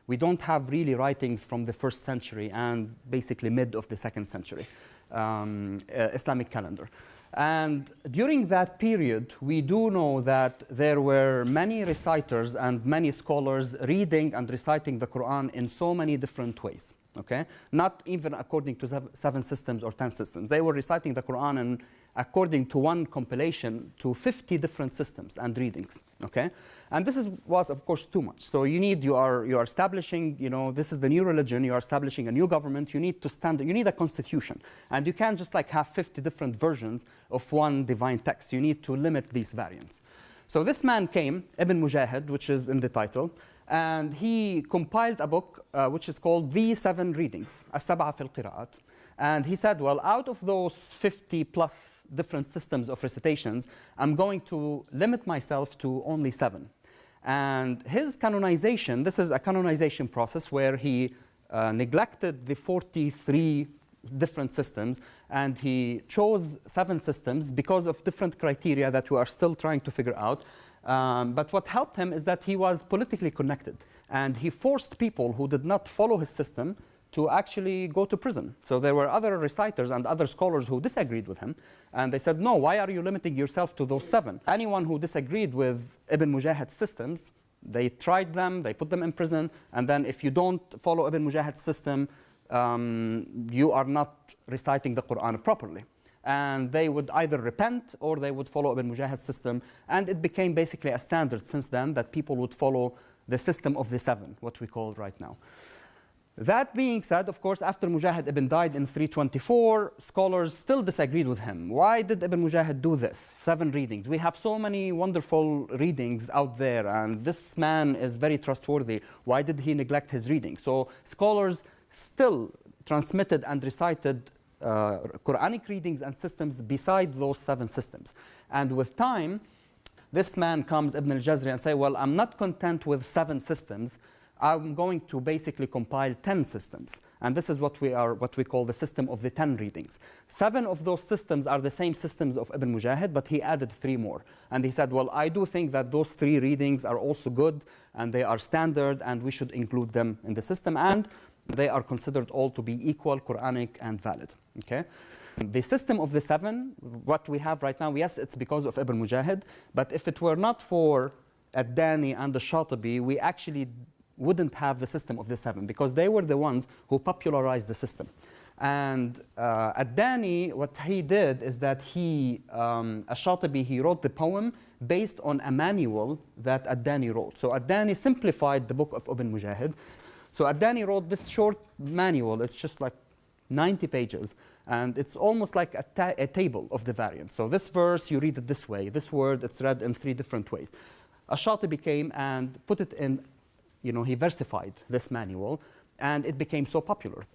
We don't have really writings from the 1st century and basically mid of the 2nd century Islamic calendar. And during that period, we do know that there were many reciters and many scholars reading and reciting the Quran in so many different ways. Okay? Not even according to 7 systems or 10 systems. They were reciting the Quran and according to one compilation to 50 different systems and readings. Okay? And this was of course too much. So you are establishing, this is the new religion, you are establishing a new government, you need a constitution. And you can't just like have 50 different versions of one divine text. You need to limit these variants. So this man came, Ibn Mujahid, which is in the title, and he compiled a book which is called The 7 Readings, As-Sab'a fil Qira'at. And he said, well, out of those 50 plus different systems of recitations, I'm going to limit myself to only 7. And his canonization, this is a canonization process where he neglected the 43 different systems, and he chose 7 systems because of different criteria that we are still trying to figure out. But what helped him is that he was politically connected, and he forced people who did not follow his system to actually go to prison. So there were other reciters and other scholars who disagreed with him, and they said, no, why are you limiting yourself to those 7? Anyone who disagreed with Ibn Mujahid's systems, they tried them, they put them in prison, and then if you don't follow Ibn Mujahid's system, you are not reciting the Quran properly. And they would either repent or they would follow Ibn Mujahid's system, and it became basically a standard since then that people would follow the system of the 7, what we call right now. That being said, of course, after Mujahid ibn died in 324, scholars still disagreed with him. Why did Ibn Mujahid do this? 7 readings. We have so many wonderful readings out there, and this man is very trustworthy. Why did he neglect his reading? So scholars still transmitted and recited Quranic readings and systems beside those 7 systems. And with time, this man comes, Ibn al-Jazri, and say, well, I'm not content with 7 systems. I'm going to basically compile 10 systems. And this is what we call the system of the 10 readings. 7 of those systems are the same systems of Ibn Mujahid, but he added 3 more. And he said, well, I do think that those 3 readings are also good, and they are standard, and we should include them in the system, and they are considered all to be equal, Quranic, and valid. Okay? The system of the 7, what we have right now, yes, it's because of Ibn Mujahid, but if it were not for Ad-Dani and the Shatibi, we actually wouldn't have the system of the 7, because they were the ones who popularized the system. And Ad-Dani, what he did is that Ash-Shatibi, he wrote the poem based on a manual that Ad-Dani wrote. So Ad-Dani simplified the book of Ibn Mujahid. So Ad-Dani wrote this short manual. It's just like 90 pages, and it's almost like a table of the variants. So this verse, you read it this way. This word, it's read in 3 different ways. Ash-Shatibi came and put it in, he versified this manual, and it became so popular.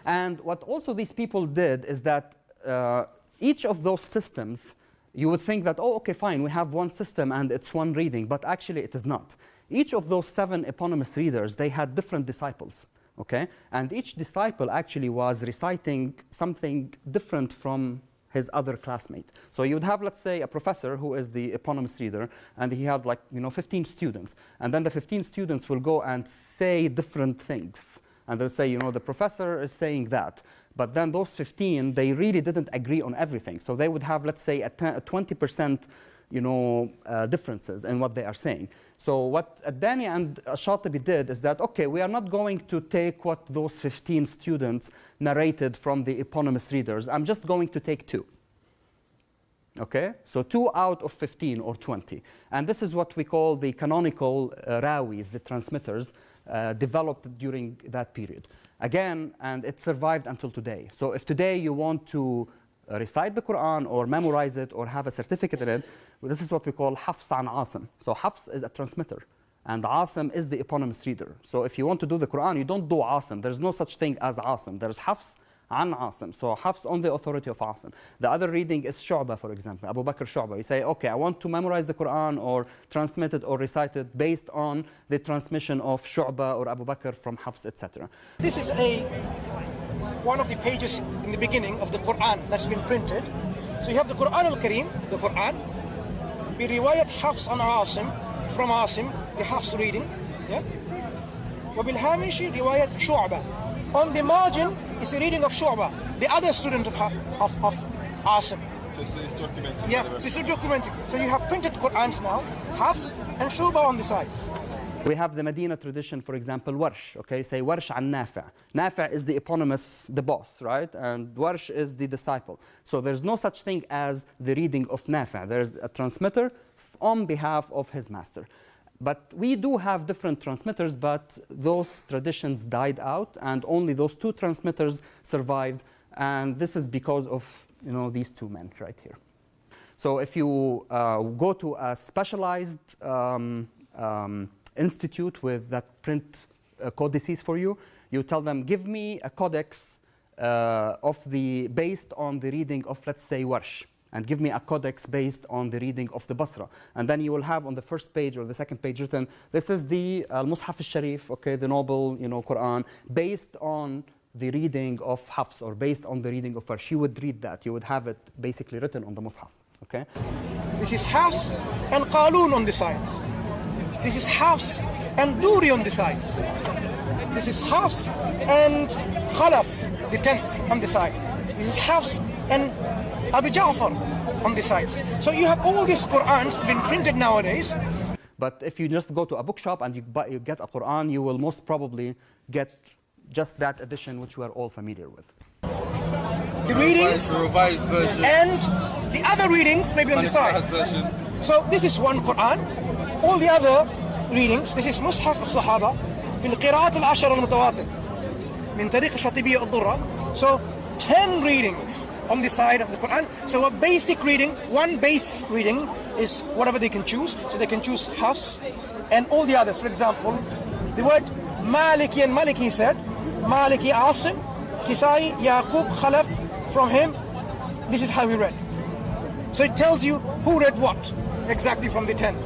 And what also these people did is that each of those systems, you would think that, oh, okay, fine, we have one system and it's one reading, but actually it is not. Each of those 7 eponymous readers, they had different disciples, okay? And each disciple actually was reciting something different from his other classmate. So you would have, let's say, a professor who is the eponymous reader, and he had 15 students. And then the 15 students will go and say different things. And they'll say, the professor is saying that. But then those 15, they really didn't agree on everything. So they would have, let's say, a 20% differences in what they are saying. So what Ad-Dani and Shatibi did is that, okay, we are not going to take what those 15 students narrated from the eponymous readers. I'm just going to take 2. Okay? So 2 out of 15 or 20. And this is what we call the canonical rawis, the transmitters, developed during that period. Again, and it survived until today. So if today you want to recite the Quran or memorize it or have a certificate in it, this is what we call Hafs an Asim. So Hafs is a transmitter, and Asim is the eponymous reader. So if you want to do the Quran, you don't do Asim. There's no such thing as Asim. There's Hafs an Asim. So Hafs on the authority of Asim. The other reading is Shu'ba, for example, Abu Bakr Shu'ba. You say, okay, I want to memorize the Quran or transmit it or recite it based on the transmission of Shu'ba or Abu Bakr from Hafs, etc. This is one of the pages in the beginning of the Quran that's been printed. So you have the Quran al-Kareem, the Quran, برواية حفص عن عاصم, from Asim, the Hafs reading. Yeah? وبالهامش رواية شعبة. On the margin is a reading of Shu'bah, the other student of Asim. So it's documented. Yeah, so it's documented. So you have printed Qur'ans now, Hafs and Shu'bah on the sides. We have the Medina tradition, for example, Warsh, okay? Say Warsh an Nafi'. Nafi' is the eponymous, the boss, right? And Warsh is the disciple. So there's no such thing as the reading of Nafi'. There's a transmitter on behalf of his master. But we do have different transmitters, but those traditions died out, and only those two transmitters survived. And this is because of, you know, these two men right here. So if you go to a specialized institute with that print codices for you, you tell them, give me a codex based on the reading of, let's say, Warsh, and give me a codex based on the reading of the Basra. And then you will have on the first page or the second page written, this is the Al-Mushaf al-Sharif, okay, the noble, you know, Quran, based on the reading of Hafs or based on the reading of Warsh. You would read that. You would have it basically written on the Mus'haf, okay? This is Hafs and Qalun on the sides. This is Hafs and Duri on the sides. This is Hafs and Khalaf, the 10th, on the sides. This is Hafs and Abu Ja'far on the sides. So you have all these Qur'ans been printed nowadays. But if you just go to a bookshop and you get a Quran, you will most probably get just that edition which we are all familiar with. The readings, the revised version, and the other readings maybe on the side. version. So this is one Quran. All the other readings, this is Mushaf al-Sahaba في القراءات العشر المتواتر من طريق الشاطبية الضرة. So 10 readings on the side of the Quran. So a basic reading, one base reading is whatever they can choose. So they can choose Hafs and all the others. For example, the word Maliki and Maliki said, Maliki Asim, Kisai, Yaqub, Khalaf, from him. This is how we read. So it tells you who read what exactly from the 10.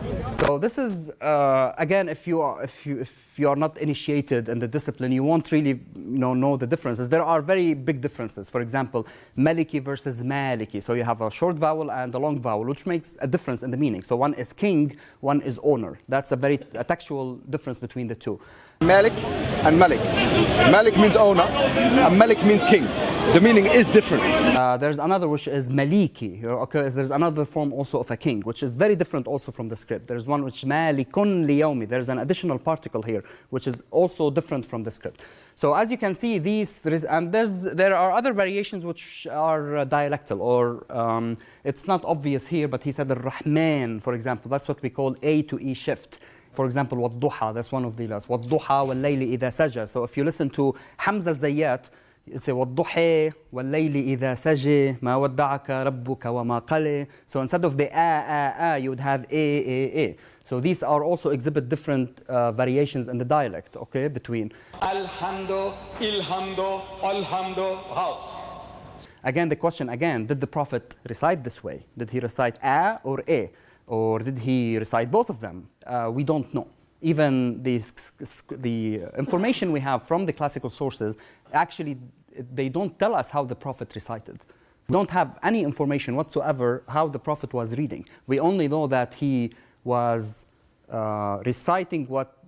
So this is again, if you are not initiated in the discipline, you won't really know the differences. There are very big differences. For example, Maliki versus Maliki. So you have a short vowel and a long vowel, which makes a difference in the meaning. So one is king, one is owner. That's a textual difference between the two. Malik and Malik. Malik means owner, and Malik means king. The meaning is different. There's another which is Maliki. Okay, there's another form also of a king, which is very different also from the script. There's one which Malikun liyawmi. There's an additional particle here, which is also different from the script. So as you can see, there are other variations which are dialectal, or it's not obvious here, but he said Ar-Rahman, for example. That's what we call A to E shift. For example, وَالضُّحَى, that's one of the last. وَالضُّحَى وَاللَّيْلِ إِذَا سَجَى. So if you listen to Hamza Zayyat, it's a وَالضُّحَى وَاللَّيْلِ إِذَا سَجَى مَا وَدَّعَكَ رَبُّكَ وَمَا قَلَى. So instead of the you would have A. So these are also exhibit different variations in the dialect, okay, between. Alhamdu, ilhamdu, alhamdu, how? Again, the question, did the Prophet recite this way? Did he recite A or A? Or did he recite both of them? We don't know. Even the information we have from the classical sources, actually, they don't tell us how the Prophet recited. We don't have any information whatsoever how the Prophet was reading. We only know that he was reciting what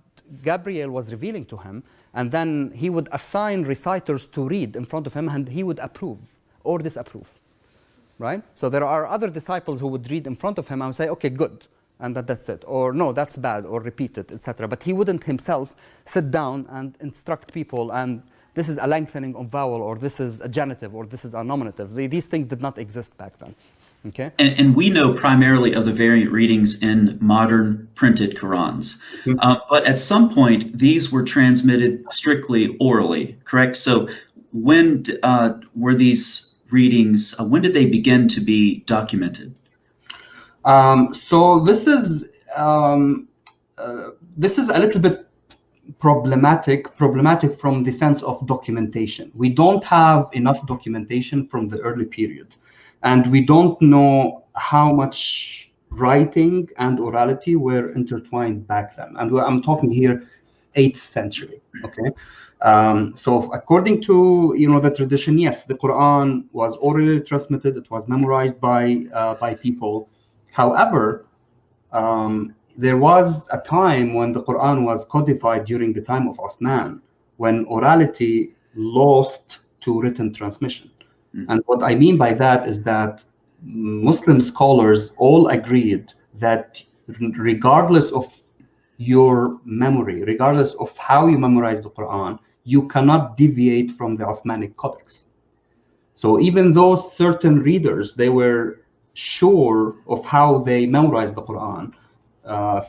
Gabriel was revealing to him, and then he would assign reciters to read in front of him, and he would approve or disapprove. Right? So there are other disciples who would read in front of him and say, okay, good, and that's it. Or no, that's bad, or repeat it, etc. But he wouldn't himself sit down and instruct people, and this is a lengthening of vowel, or this is a genitive, or this is a nominative. These things did not exist back then. Okay? And we know primarily of the variant readings in modern printed Qurans. But at some point, these were transmitted strictly orally, correct? So when were these readings, when did they begin to be documented? So this is a little bit problematic from the sense of documentation. We don't have enough documentation from the early period, and we don't know how much writing and orality were intertwined back then. And I'm talking here 8th century, okay? So according to the tradition, yes, the Quran was orally transmitted. It was memorized by people. However, there was a time when the Quran was codified during the time of Uthman, when orality lost to written transmission. And what I mean by that is that Muslim scholars all agreed that regardless of your memory, regardless of how you memorize the Quran, you cannot deviate from the Uthmanic Codex. So even though certain readers, they were sure of how they memorized the Quran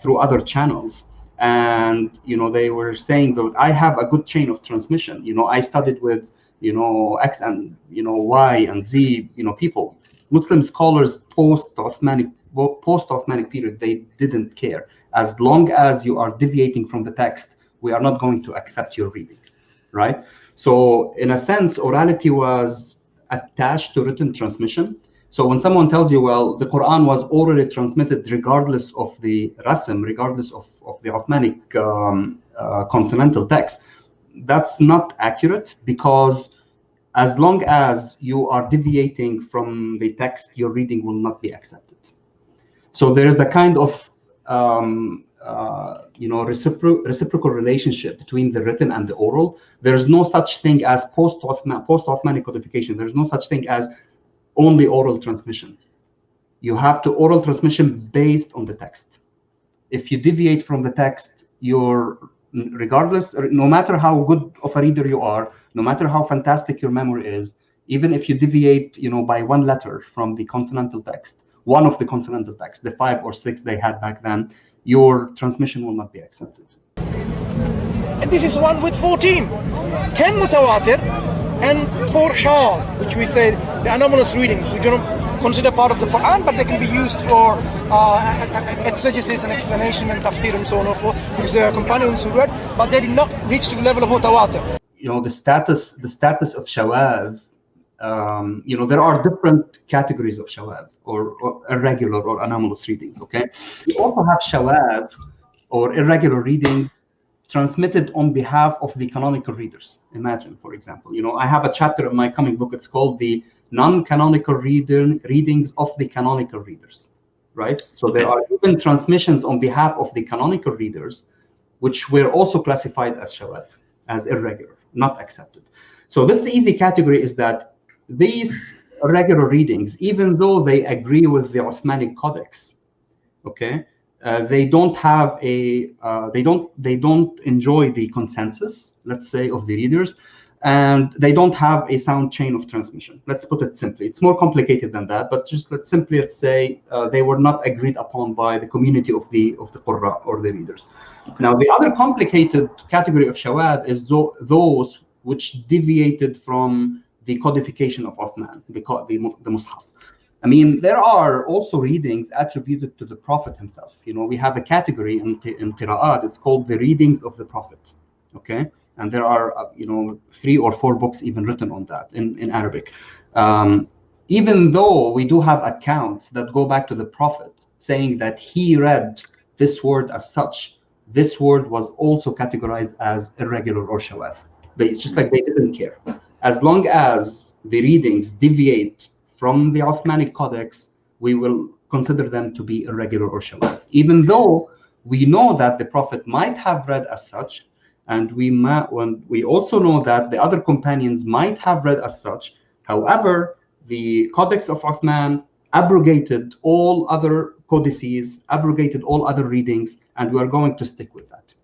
through other channels, and they were saying that I have a good chain of transmission. I studied with X and Y and Z people. Muslim scholars post-Uthmanic period, they didn't care. As long as you are deviating from the text, we are not going to accept your reading, right? So in a sense, orality was attached to written transmission. So when someone tells you, well, the Quran was orally transmitted regardless of the rasm, regardless of the Uthmanic consonantal text, that's not accurate, because as long as you are deviating from the text, your reading will not be accepted. So there is a kind of reciprocal relationship between the written and the oral. There's no such thing as post-Uthmanic codification. There's no such thing as only oral transmission. You have to oral transmission based on the text. If you deviate from the text, no matter how good of a reader you are, no matter how fantastic your memory is, even if you deviate, by one letter from the consonantal text, one of the consonantal texts, the 5 or 6 they had back then, your transmission will not be accepted. And this is one with 14, 10 mutawatir, and 4 shadh, which we say the anomalous readings, which you don't consider part of the Quran, but they can be used for exegesis and explanation and tafsir and so on and so forth, because they are companions who read, but they did not reach to the level of mutawatir. The status of shawaz, there are different categories of shawaz, or irregular or anomalous readings, okay? We also have shawaz, or irregular readings, transmitted on behalf of the canonical readers. Imagine, for example, I have a chapter in my coming book, it's called the non-canonical readings of the canonical readers, right? So there are even transmissions on behalf of the canonical readers, which were also classified as shawaz, as irregular, not accepted. So this easy category is that these irregular readings, even though they agree with the Uthmanic Codex, okay, they don't have they don't enjoy the consensus, let's say, of the readers, and they don't have a sound chain of transmission. Let's put it simply. It's more complicated than that, but just let's say they were not agreed upon by the community of the Qurra, or the readers. Now, the other complicated category of shawad is those which deviated from the codification of Uthman, the Mus'haf. I mean, there are also readings attributed to the Prophet himself. We have a category in Qira'at, it's called the readings of the Prophet, okay? And there are, 3 or 4 books even written on that in Arabic. Even though we do have accounts that go back to the Prophet saying that he read this word as such, this word was also categorized as irregular or shawaz. It's just like they didn't care. As long as the readings deviate from the Uthmanic Codex, we will consider them to be irregular or shawaz. Even though we know that the Prophet might have read as such, and we also know that the other companions might have read as such. However, the Codex of Uthman abrogated all other codices, abrogated all other readings, and we are going to stick with that.